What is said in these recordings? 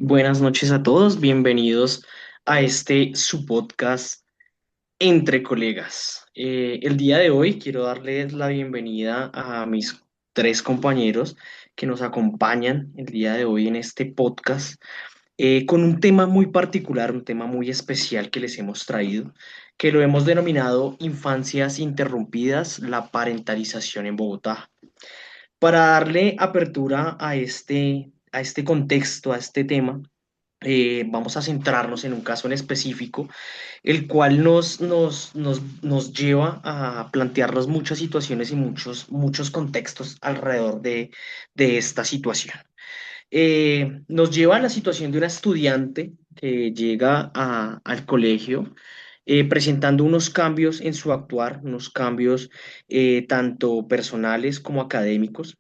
buenas noches a todos, bienvenidos a este su podcast Entre Colegas. El día de hoy quiero darles la bienvenida a mis tres compañeros que nos acompañan el día de hoy en este podcast con un tema muy particular, un tema muy especial que les hemos traído, que lo hemos denominado Infancias Interrumpidas, la parentalización en Bogotá. Para darle apertura a este contexto, a este tema, vamos a centrarnos en un caso en específico, el cual nos lleva a plantearnos muchas situaciones y muchos contextos alrededor de esta situación. Nos lleva a la situación de una estudiante que llega al colegio presentando unos cambios en su actuar, unos cambios tanto personales como académicos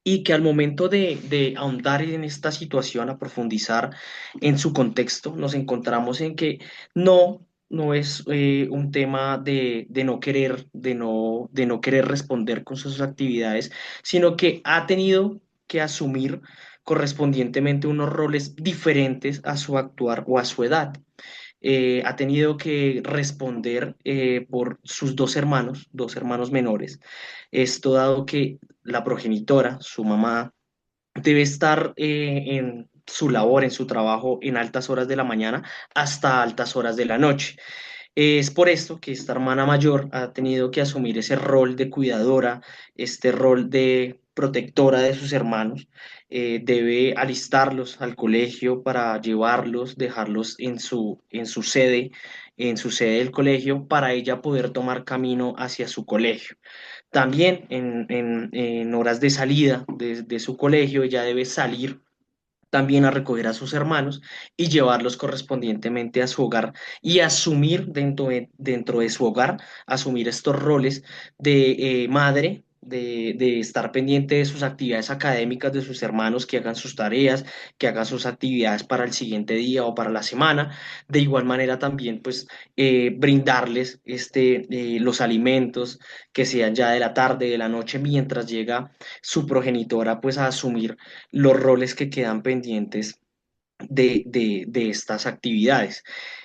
y que al momento de ahondar en esta situación, a profundizar en su contexto, nos encontramos en que no es un tema de no querer, de no querer responder con sus actividades, sino que ha tenido que asumir correspondientemente unos roles diferentes a su actuar o a su edad. Ha tenido que responder por sus dos hermanos menores. Esto dado que la progenitora, su mamá, debe estar en su labor, en su trabajo, en altas horas de la mañana hasta altas horas de la noche. Es por esto que esta hermana mayor ha tenido que asumir ese rol de cuidadora, este rol de protectora de sus hermanos. Debe alistarlos al colegio para llevarlos, dejarlos en su sede del colegio, para ella poder tomar camino hacia su colegio. También en horas de salida de su colegio, ella debe salir también a recoger a sus hermanos y llevarlos correspondientemente a su hogar y asumir dentro de su hogar, asumir estos roles de madre. De estar pendiente de sus actividades académicas, de sus hermanos, que hagan sus tareas, que hagan sus actividades para el siguiente día o para la semana. De igual manera también, pues, brindarles los alimentos que sean ya de la tarde, de la noche, mientras llega su progenitora, pues, a asumir los roles que quedan pendientes de estas actividades.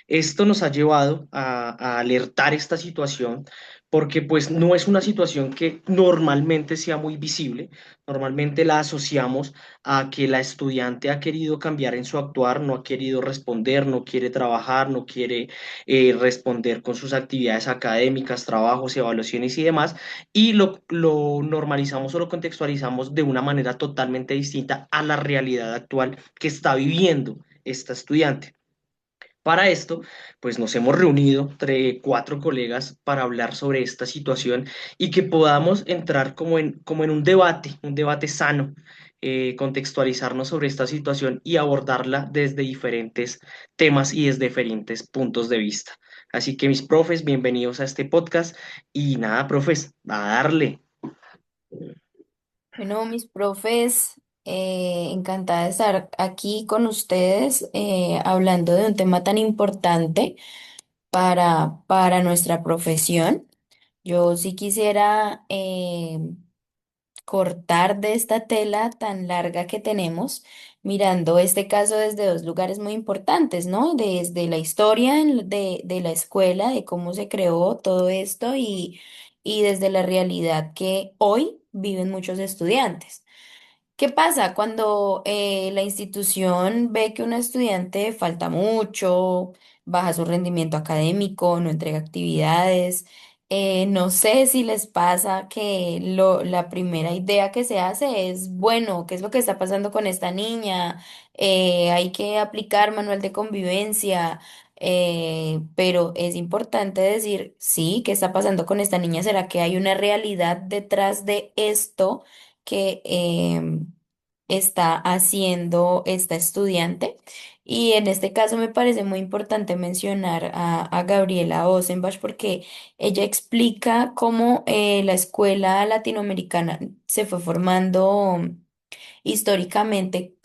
Esto nos ha llevado a alertar esta situación porque pues no es una situación que normalmente sea muy visible. Normalmente la asociamos a que la estudiante ha querido cambiar en su actuar, no ha querido responder, no quiere trabajar, no quiere responder con sus actividades académicas, trabajos, evaluaciones y demás, y lo normalizamos o lo contextualizamos de una manera totalmente distinta a la realidad actual que está viviendo esta estudiante. Para esto, pues nos hemos reunido entre cuatro colegas para hablar sobre esta situación y que podamos entrar como en un debate sano, contextualizarnos sobre esta situación y abordarla desde diferentes temas y desde diferentes puntos de vista. Así que mis profes, bienvenidos a este podcast y nada, profes, a darle. Bueno, mis profes, encantada de estar aquí con ustedes hablando de un tema tan importante para nuestra profesión. Yo sí quisiera cortar de esta tela tan larga que tenemos, mirando este caso desde dos lugares muy importantes, ¿no? Desde la historia de la escuela, de cómo se creó todo esto y desde la realidad que hoy viven muchos estudiantes. ¿Qué pasa cuando la institución ve que un estudiante falta mucho, baja su rendimiento académico, no entrega actividades? No sé si les pasa que la primera idea que se hace es, bueno, ¿qué es lo que está pasando con esta niña? Hay que aplicar manual de convivencia, pero es importante decir, sí, ¿qué está pasando con esta niña? ¿Será que hay una realidad detrás de esto que está haciendo esta estudiante? Y en este caso me parece muy importante mencionar a Gabriela Osenbach porque ella explica cómo la escuela latinoamericana se fue formando históricamente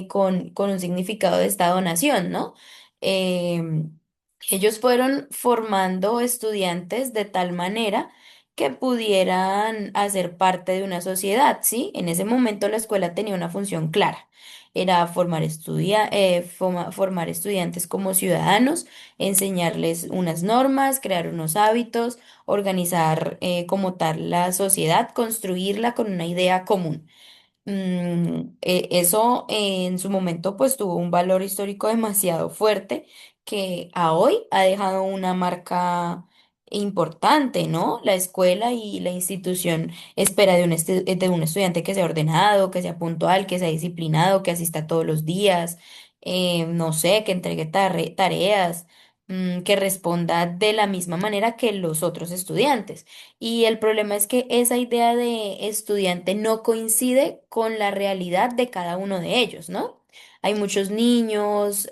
con un significado de Estado-nación, ¿no? Ellos fueron formando estudiantes de tal manera que pudieran hacer parte de una sociedad, ¿sí? En ese momento la escuela tenía una función clara. era formar estudiantes como ciudadanos, enseñarles unas normas, crear unos hábitos, organizar como tal la sociedad, construirla con una idea común. Eso en su momento pues tuvo un valor histórico demasiado fuerte que a hoy ha dejado una marca importante, ¿no? La escuela y la institución espera de un estudiante que sea ordenado, que sea puntual, que sea disciplinado, que asista todos los días, no sé, que entregue tareas, que responda de la misma manera que los otros estudiantes. Y el problema es que esa idea de estudiante no coincide con la realidad de cada uno de ellos, ¿no? Hay muchos niños,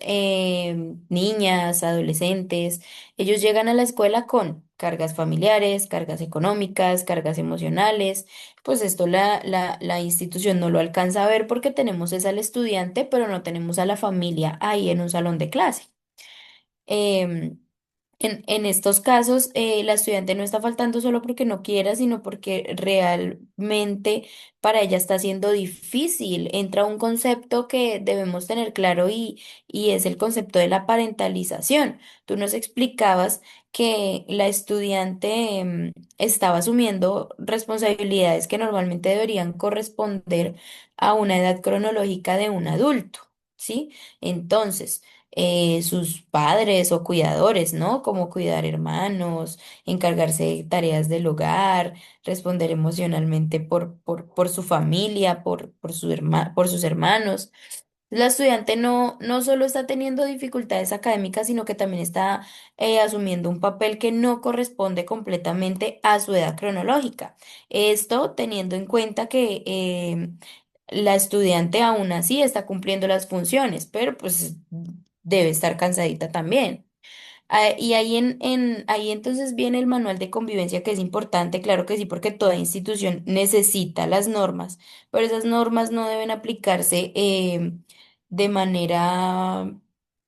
niñas, adolescentes. Ellos llegan a la escuela con cargas familiares, cargas económicas, cargas emocionales. Pues esto la institución no lo alcanza a ver porque tenemos es al estudiante, pero no tenemos a la familia ahí en un salón de clase. Em, en estos casos, la estudiante no está faltando solo porque no quiera, sino porque realmente para ella está siendo difícil. Entra un concepto que debemos tener claro y es el concepto de la parentalización. Tú nos explicabas que la estudiante estaba asumiendo responsabilidades que normalmente deberían corresponder a una edad cronológica de un adulto, ¿sí? Entonces, sus padres o cuidadores, ¿no? Como cuidar hermanos, encargarse de tareas del hogar, responder emocionalmente por su familia, por sus hermanos. La estudiante no solo está teniendo dificultades académicas, sino que también está asumiendo un papel que no corresponde completamente a su edad cronológica. Esto teniendo en cuenta que la estudiante aún así está cumpliendo las funciones, pero pues debe estar cansadita también. Y ahí entonces viene el manual de convivencia que es importante, claro que sí, porque toda institución necesita las normas, pero esas normas no deben aplicarse de manera,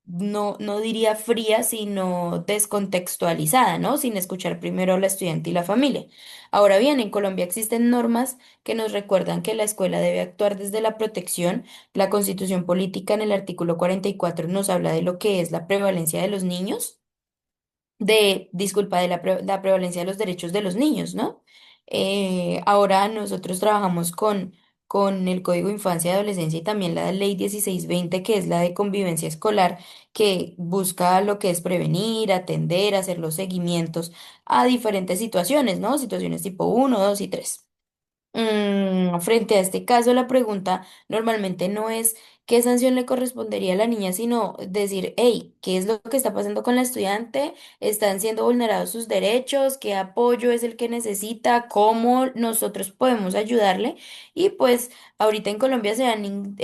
no diría fría, sino descontextualizada, ¿no? Sin escuchar primero a la estudiante y la familia. Ahora bien, en Colombia existen normas que nos recuerdan que la escuela debe actuar desde la protección. La Constitución Política en el artículo 44 nos habla de lo que es la prevalencia de los niños disculpa, de la prevalencia de los derechos de los niños, ¿no? Ahora nosotros trabajamos con el Código de Infancia y Adolescencia y también la Ley 1620 que es la de convivencia escolar, que busca lo que es prevenir, atender, hacer los seguimientos a diferentes situaciones, ¿no? Situaciones tipo uno 2 y 3. Frente a este caso, la pregunta normalmente no es qué sanción le correspondería a la niña, sino decir, hey, ¿qué es lo que está pasando con la estudiante? ¿Están siendo vulnerados sus derechos? ¿Qué apoyo es el que necesita? ¿Cómo nosotros podemos ayudarle? Y pues ahorita en Colombia se han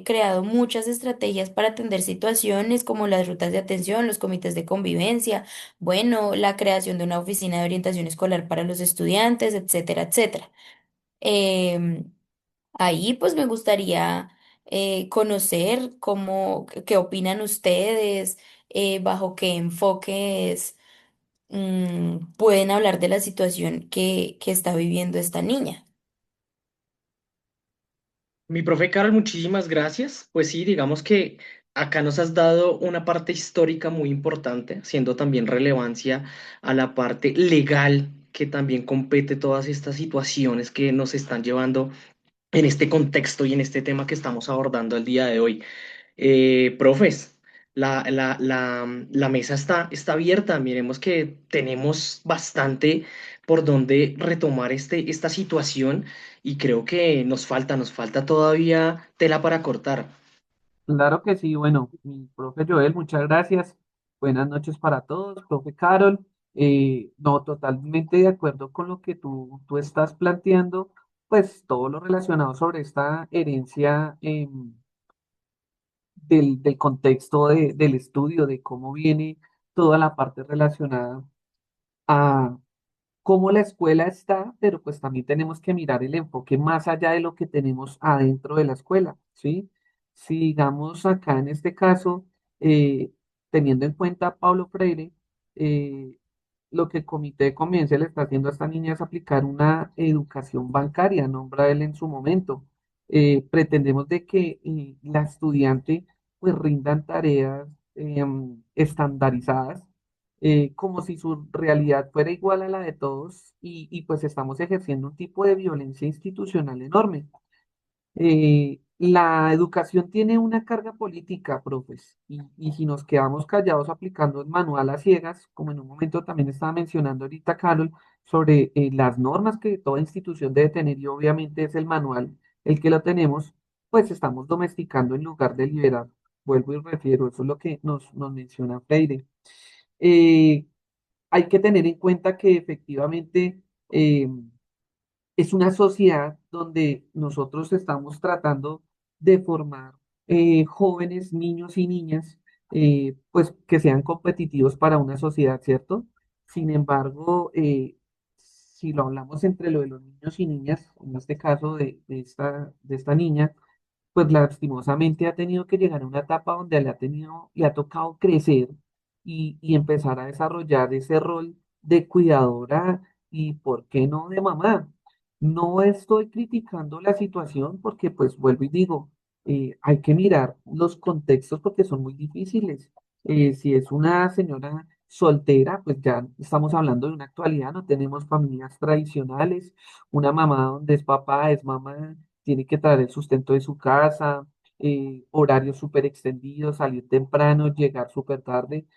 creado muchas estrategias para atender situaciones como las rutas de atención, los comités de convivencia, bueno, la creación de una oficina de orientación escolar para los estudiantes, etcétera, etcétera. Em, Ahí pues me gustaría conocer qué opinan ustedes, bajo qué enfoques pueden hablar de la situación que está viviendo esta niña. Mi profe Carol, muchísimas gracias. Pues sí, digamos que acá nos has dado una parte histórica muy importante, haciendo también relevancia a la parte legal que también compete todas estas situaciones que nos están llevando en este contexto y en este tema que estamos abordando el día de hoy. Profes, la mesa está abierta. Miremos que tenemos bastante por donde retomar esta situación y creo que nos falta todavía tela para cortar. Claro que sí, bueno, mi profe Joel, muchas gracias. Buenas noches para todos, profe Carol. No, totalmente de acuerdo con lo que tú estás planteando, pues todo lo relacionado sobre esta herencia del contexto del estudio, de cómo viene toda la parte relacionada cómo la escuela está, pero pues también tenemos que mirar el enfoque más allá de lo que tenemos adentro de la escuela, ¿sí? Si digamos acá en este caso, eh, teniendo en cuenta a Paulo Freire, eh, lo que el Comité de Convivencia le está haciendo a esta niña es aplicar una educación bancaria, nombra él en su momento. Pretendemos de que la estudiante pues rindan tareas estandarizadas, como si su realidad fuera igual a la de todos y pues estamos ejerciendo un tipo de violencia institucional enorme. La educación tiene una carga política, profes, y si nos quedamos callados aplicando el manual a ciegas, como en un momento también estaba mencionando ahorita Carol, sobre las normas que toda institución debe tener, y obviamente es el manual el que lo tenemos, pues estamos domesticando en lugar de liberar. Vuelvo y refiero, eso es lo que nos menciona Freire. Eh, Hay que tener en cuenta que efectivamente es una sociedad donde nosotros estamos tratando de formar jóvenes, niños y niñas, pues que sean competitivos para una sociedad, ¿cierto? Sin embargo, si lo hablamos entre lo de los niños y niñas, en este caso de esta niña, pues lastimosamente ha tenido que llegar a una etapa donde le ha tocado crecer y empezar a desarrollar ese rol de cuidadora y, ¿por qué no, de mamá? No estoy criticando la situación porque, pues, vuelvo y digo, hay que mirar los contextos porque son muy difíciles. Si es una señora soltera, pues ya estamos hablando de una actualidad, no tenemos familias tradicionales, una mamá donde es papá, es mamá, tiene que traer el sustento de su casa, horarios súper extendidos, salir temprano, llegar súper tarde.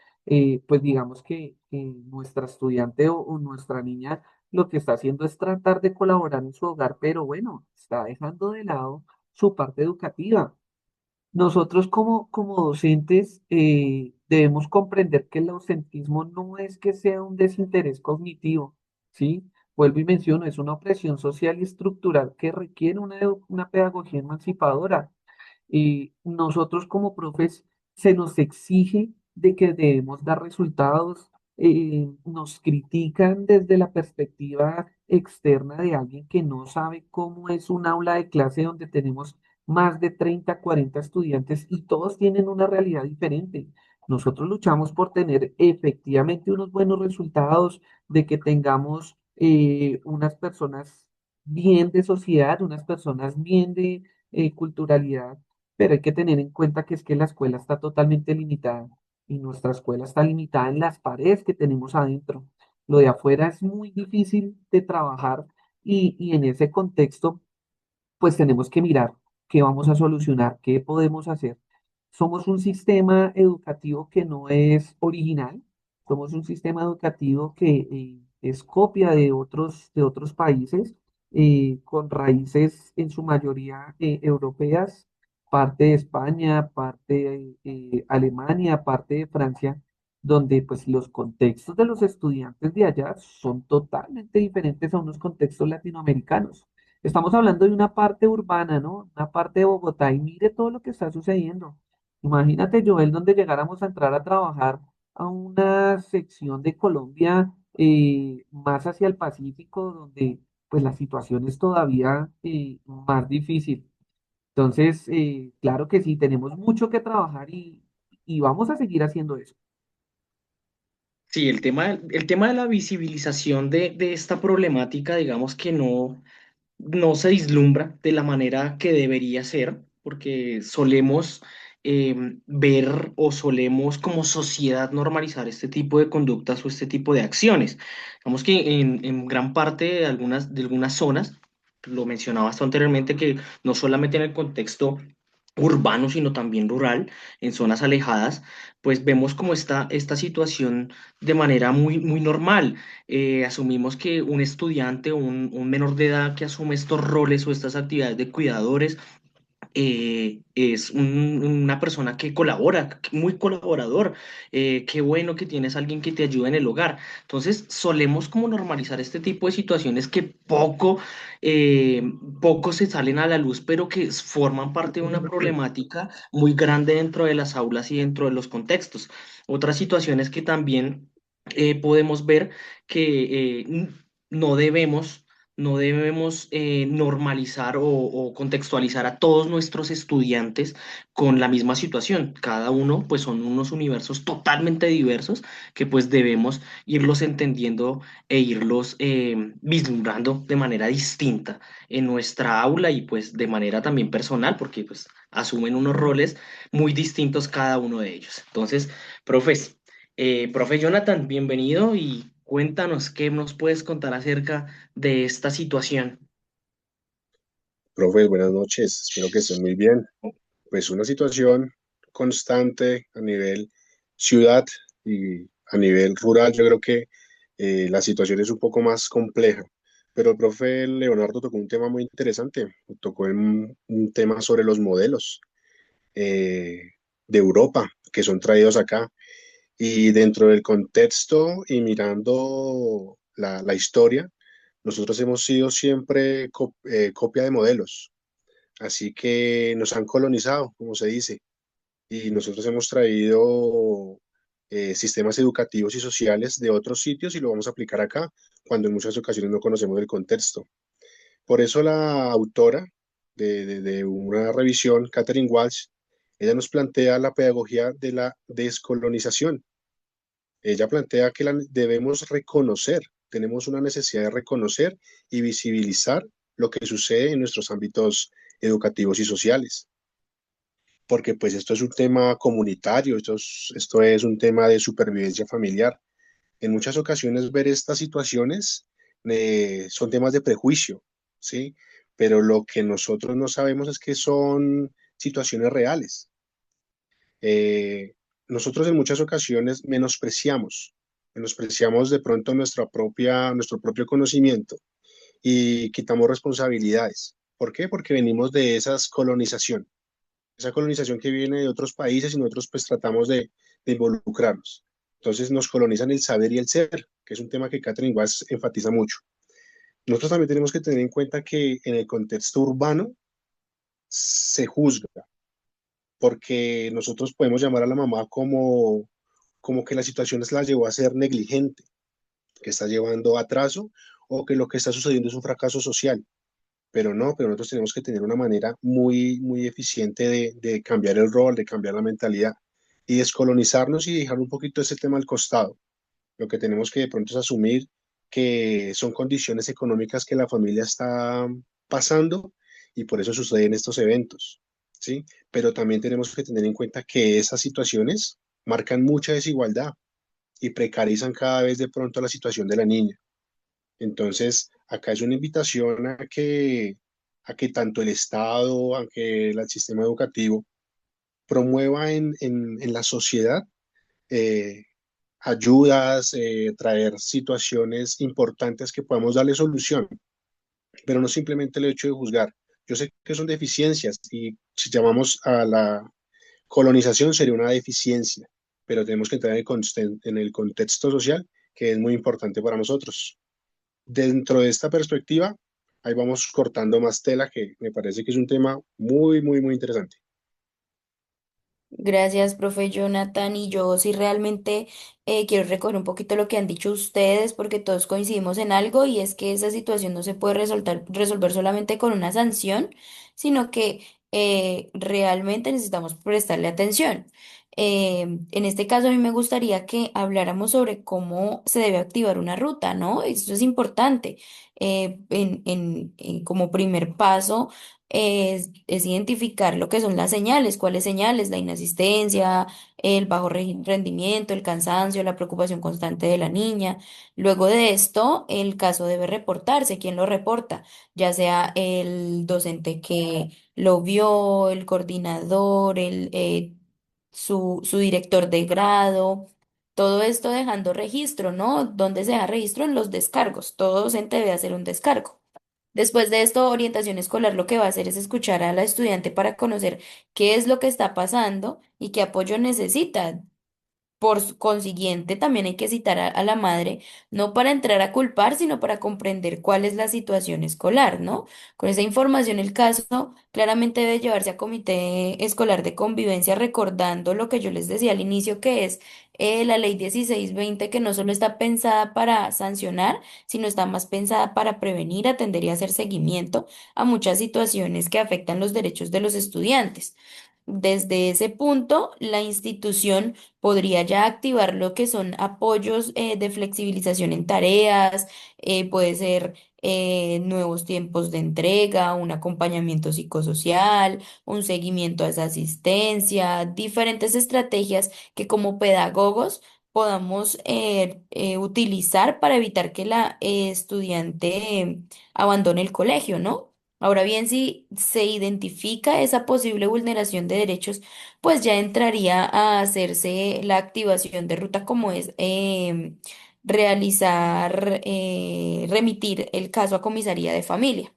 Pues digamos que nuestra estudiante o nuestra niña lo que está haciendo es tratar de colaborar en su hogar, pero bueno, está dejando de lado su parte educativa. Nosotros como docentes debemos comprender que el ausentismo no es que sea un desinterés cognitivo, ¿sí? Vuelvo y menciono, es una opresión social y estructural que requiere una pedagogía emancipadora. Y nosotros como profes se nos exige de que debemos dar resultados, nos critican desde la perspectiva externa de alguien que no sabe cómo es un aula de clase donde tenemos más de 30 40 estudiantes y todos tienen una realidad diferente. Nosotros luchamos por tener efectivamente unos buenos resultados, de que tengamos unas personas bien de sociedad, unas personas bien de culturalidad, pero hay que tener en cuenta que es que la escuela está totalmente limitada y nuestra escuela está limitada en las paredes que tenemos adentro. Lo de afuera es muy difícil de trabajar y en ese contexto pues tenemos que mirar qué vamos a solucionar, qué podemos hacer. Somos un sistema educativo que no es original, somos un sistema educativo que es copia de otros países, con raíces en su mayoría europeas, parte de España, parte de Alemania, parte de Francia, donde pues los contextos de los estudiantes de allá son totalmente diferentes a unos contextos latinoamericanos. Estamos hablando de una parte urbana, ¿no? Una parte de Bogotá y mire todo lo que está sucediendo. Imagínate, Joel, donde llegáramos a entrar a trabajar a una sección de Colombia más hacia el Pacífico, donde pues la situación es todavía más difícil. Entonces, claro que sí, tenemos mucho que trabajar y vamos a seguir haciendo eso. Sí, el tema de la visibilización de esta problemática, digamos que no se vislumbra de la manera que debería ser, porque solemos ver o solemos como sociedad normalizar este tipo de conductas o este tipo de acciones. Digamos que en gran parte de algunas zonas, lo mencionabas tú anteriormente, que no solamente en el contexto urbano, sino también rural, en zonas alejadas, pues vemos como esta situación de manera muy, muy normal. Asumimos que un estudiante o un menor de edad que asume estos roles o estas actividades de cuidadores es una persona que colabora, muy colaborador. Qué bueno que tienes a alguien que te ayude en el hogar. Entonces, solemos como normalizar este tipo de situaciones que eh, poco se salen a la luz, pero que forman parte de una problemática muy grande dentro de las aulas y dentro de los contextos. Otras situaciones que también podemos ver que no debemos no debemos normalizar o contextualizar a todos nuestros estudiantes con la misma situación. Cada uno, pues, son unos universos totalmente diversos que, pues, debemos irlos entendiendo e irlos vislumbrando de manera distinta en nuestra aula y, pues, de manera también personal, porque, pues, asumen unos roles muy distintos cada uno de ellos. Entonces, profes, profe Jonathan, bienvenido y cuéntanos qué nos puedes contar acerca de esta situación. Profe, buenas noches, espero que estén muy bien. Pues una situación constante a nivel ciudad y a nivel rural, yo creo que la situación es un poco más compleja. Pero el profe Leonardo tocó un tema muy interesante, tocó un tema sobre los modelos eh, de Europa que son traídos acá. Y dentro del contexto y mirando la historia, nosotros hemos sido siempre copia de modelos. Así que nos han colonizado, como se dice, y nosotros hemos traído sistemas educativos y sociales de otros sitios y lo vamos a aplicar acá, cuando en muchas ocasiones no conocemos el contexto. Por eso la autora de una revisión, Catherine Walsh, ella nos plantea la pedagogía de la descolonización. Ella plantea que la debemos reconocer, tenemos una necesidad de reconocer y visibilizar lo que sucede en nuestros ámbitos educativos y sociales, porque pues esto es un tema comunitario, esto es un tema de supervivencia familiar. En muchas ocasiones ver estas situaciones son temas de prejuicio, ¿sí? Pero lo que nosotros no sabemos es que son situaciones reales. Eh, Nosotros en muchas ocasiones menospreciamos de pronto nuestro propio conocimiento y quitamos responsabilidades. ¿Por qué? Porque venimos de esa colonización que viene de otros países y nosotros pues tratamos de involucrarnos. Entonces nos colonizan el saber y el ser, que es un tema que Catherine Watts enfatiza mucho. Nosotros también tenemos que tener en cuenta que en el contexto urbano se juzga, porque nosotros podemos llamar a la mamá como que la situación la llevó a ser negligente, que está llevando a atraso o que lo que está sucediendo es un fracaso social. Pero no, pero nosotros tenemos que tener una manera muy eficiente de cambiar el rol, de cambiar la mentalidad y descolonizarnos y dejar un poquito ese tema al costado. Lo que tenemos que de pronto es asumir que son condiciones económicas que la familia está pasando y por eso suceden estos eventos, ¿sí? Pero también tenemos que tener en cuenta que esas situaciones marcan mucha desigualdad y precarizan cada vez de pronto la situación de la niña. Entonces, acá es una invitación a que tanto el Estado, a que el sistema educativo promueva en la sociedad eh, ayudas, traer situaciones importantes que podamos darle solución, pero no simplemente el hecho de juzgar. Yo sé que son deficiencias y si llamamos a la colonización sería una deficiencia, pero tenemos que entrar en el contexto social que es muy importante para nosotros. Dentro de esta perspectiva, ahí vamos cortando más tela, que me parece que es un tema muy interesante. Gracias, profe Jonathan. Y yo sí realmente quiero recoger un poquito lo que han dicho ustedes, porque todos coincidimos en algo, y es que esa situación no se puede resolver solamente con una sanción, sino que realmente necesitamos prestarle atención. En este caso, a mí me gustaría que habláramos sobre cómo se debe activar una ruta, ¿no? Esto es importante. Como primer paso es identificar lo que son las señales, cuáles señales, la inasistencia, el bajo rendimiento, el cansancio, la preocupación constante de la niña. Luego de esto, el caso debe reportarse. ¿Quién lo reporta? Ya sea el docente que lo vio, el coordinador, su director de grado. Todo esto dejando registro, ¿no? ¿Dónde se deja registro? En los descargos. Todo docente debe hacer un descargo. Después de esto, orientación escolar lo que va a hacer es escuchar a la estudiante para conocer qué es lo que está pasando y qué apoyo necesita. consiguiente, también hay que citar a la madre, no para entrar a culpar, sino para comprender cuál es la situación escolar, ¿no? Con esa información, el caso claramente debe llevarse a comité escolar de convivencia, recordando lo que yo les decía al inicio, que es la ley 1620, que no solo está pensada para sancionar, sino está más pensada para prevenir, atender y hacer seguimiento a muchas situaciones que afectan los derechos de los estudiantes. Desde ese punto, la institución podría ya activar lo que son apoyos de flexibilización en tareas, puede ser nuevos tiempos de entrega, un acompañamiento psicosocial, un seguimiento a esa asistencia, diferentes estrategias que como pedagogos podamos utilizar para evitar que la estudiante abandone el colegio, ¿no? Ahora bien, si se identifica esa posible vulneración de derechos, pues ya entraría a hacerse la activación de ruta, como es remitir el caso a comisaría de familia.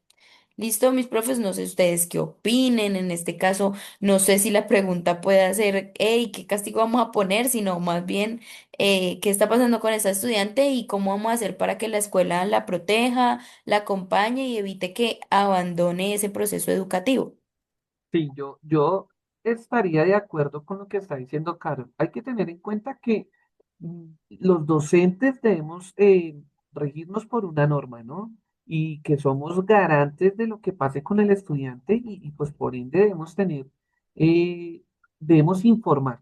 Listo, mis profes, no sé ustedes qué opinen. En este caso, no sé si la pregunta puede ser, hey, ¿qué castigo vamos a poner? Sino más bien, ¿qué está pasando con esta estudiante y cómo vamos a hacer para que la escuela la proteja, la acompañe y evite que abandone ese proceso educativo? Sí, yo estaría de acuerdo con lo que está diciendo Carol. Hay que tener en cuenta que los docentes debemos regirnos por una norma, ¿no? Y que somos garantes de lo que pase con el estudiante y pues por ende eh, debemos informar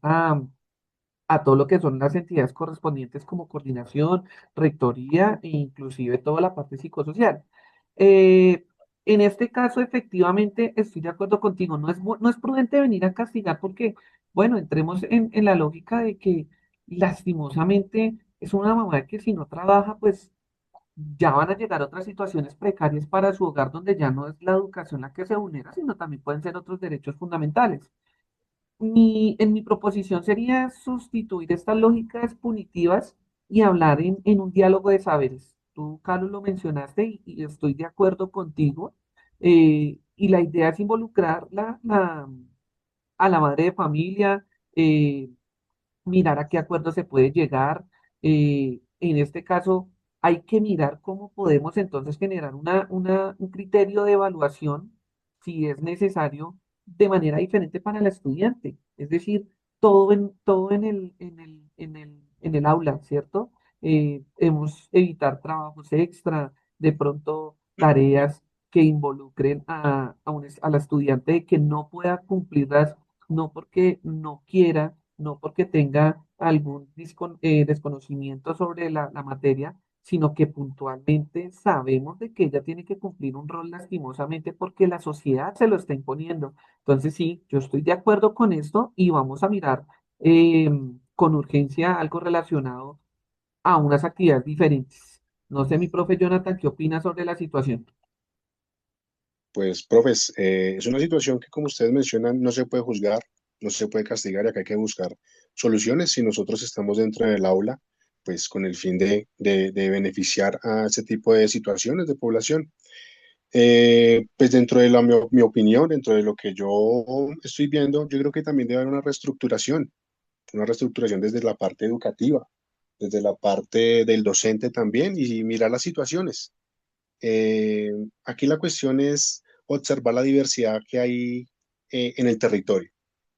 a todo lo que son las entidades correspondientes como coordinación, rectoría e inclusive toda la parte psicosocial. Eh, en este caso, efectivamente, estoy de acuerdo contigo, no es prudente venir a castigar porque, bueno, entremos en la lógica de que lastimosamente es una mamá que si no trabaja, pues ya van a llegar otras situaciones precarias para su hogar donde ya no es la educación la que se vulnera, sino también pueden ser otros derechos fundamentales. En mi proposición sería sustituir estas lógicas punitivas y hablar en un diálogo de saberes. Tú, Carlos, lo mencionaste y estoy de acuerdo contigo. Y la idea es involucrar a la madre de familia, eh, mirar a qué acuerdo se puede llegar. En este caso, hay que mirar cómo podemos entonces generar un criterio de evaluación, si es necesario, de manera diferente para el estudiante. Es decir, todo en el aula, ¿cierto? Hemos evitar trabajos extra, de pronto tareas que involucren a la estudiante que no pueda cumplirlas, no porque no quiera, no porque tenga algún desconocimiento sobre la materia, sino que puntualmente sabemos de que ella tiene que cumplir un rol lastimosamente porque la sociedad se lo está imponiendo. Entonces, sí, yo estoy de acuerdo con esto y vamos a mirar eh, con urgencia algo relacionado a unas actividades diferentes. No sé, mi profe Jonathan, ¿qué opina sobre la situación? Pues, profes, es una situación que, como ustedes mencionan, no se puede juzgar, no se puede castigar, y acá hay que buscar soluciones. Si nosotros estamos dentro del aula, pues con el fin de beneficiar a ese tipo de situaciones de población. Pues dentro de mi opinión, dentro de lo que yo estoy viendo, yo creo que también debe haber una reestructuración desde la parte educativa, desde la parte del docente también y mirar las situaciones. Eh, Aquí la cuestión es observar la diversidad que hay en el territorio,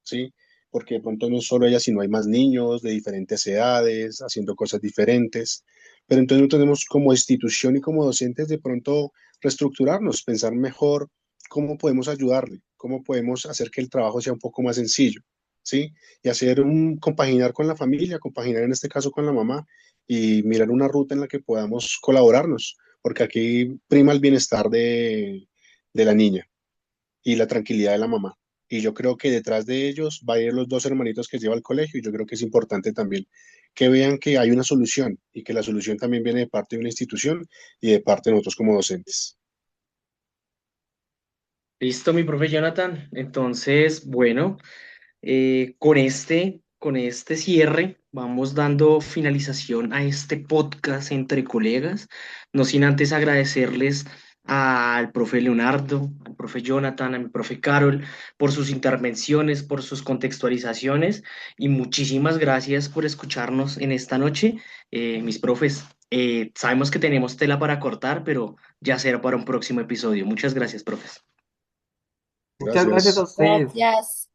¿sí? Porque de pronto no es solo ella, sino hay más niños de diferentes edades, haciendo cosas diferentes. Pero entonces no tenemos como institución y como docentes de pronto reestructurarnos, pensar mejor cómo podemos ayudarle, cómo podemos hacer que el trabajo sea un poco más sencillo, ¿sí? Y hacer compaginar con la familia, compaginar en este caso con la mamá y mirar una ruta en la que podamos colaborarnos porque aquí prima el bienestar de la niña y la tranquilidad de la mamá. Y yo creo que detrás de ellos va a ir los dos hermanitos que lleva al colegio y yo creo que es importante también que vean que hay una solución y que la solución también viene de parte de una institución y de parte de nosotros como docentes. Listo, mi profe Jonathan. Entonces, bueno, con este cierre vamos dando finalización a este podcast entre colegas, no sin antes agradecerles al profe Leonardo, al profe Jonathan, a mi profe Carol, por sus intervenciones, por sus contextualizaciones y muchísimas gracias por escucharnos en esta noche. Mis profes, sabemos que tenemos tela para cortar, pero ya será para un próximo episodio. Muchas gracias, profes. Muchas gracias a Gracias. ustedes. Gracias.